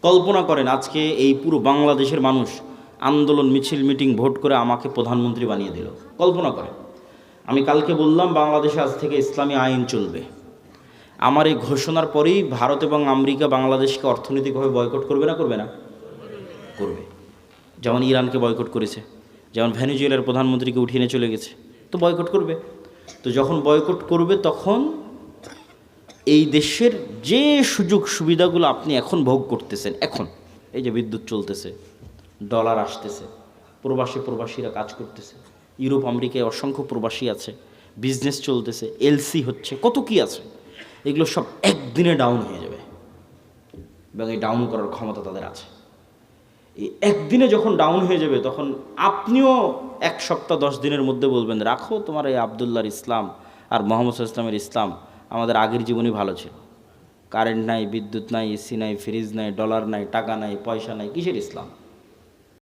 কল্পনা করেন আজকে এই পুরো বাংলাদেশের মানুষ আন্দোলন, মিছিল, মিটিং, ভোট করে আমাকে প্রধানমন্ত্রী বানিয়ে দিল। কল্পনা করেন, আমি কালকে বললাম বাংলাদেশে আজ থেকে ইসলামী আইন চলবে। আমার এই ঘোষণার পরেই ভারত এবং আমেরিকা বাংলাদেশকে অর্থনৈতিকভাবে বয়কট করবে না করবে না? করবে। যেমন ইরানকে বয়কট করেছে, যেমন ভেনেজুয়েলার প্রধানমন্ত্রীকে উঠিয়ে নিয়ে চলে গেছে, তো বয়কট করবে। তো যখন বয়কট করবে তখন এই দেশের যে সুযোগ সুবিধাগুলো আপনি এখন ভোগ করতেছেন, এখন এই যে বিদ্যুৎ চলতেছে, ডলার আসতেছে, প্রবাসীরা কাজ করতেছে, ইউরোপ আমেরিকায় অসংখ্য প্রবাসী আছে, বিজনেস চলতেছে, এলসি হচ্ছে, কত কি আছে, এগুলো সব একদিনে ডাউন হয়ে যাবে এবং এই ডাউন করার ক্ষমতা তাদের আছে। এই একদিনে যখন ডাউন হয়ে যাবে তখন আপনিও 1 সপ্তাহ 10 দিনের মধ্যে বলবেন, রাখো তোমার এই আবদুল্লাহর ইসলাম আর মোহাম্মদ ইসলামের ইসলাম, আমাদের আগের জীবনই ভালো ছিল। কারেন্ট নাই, বিদ্যুৎ নাই, এসি নাই, ফ্রিজ নাই, ডলার নাই, টাকা নাই, পয়সা নাই, কিসের ইসলাম?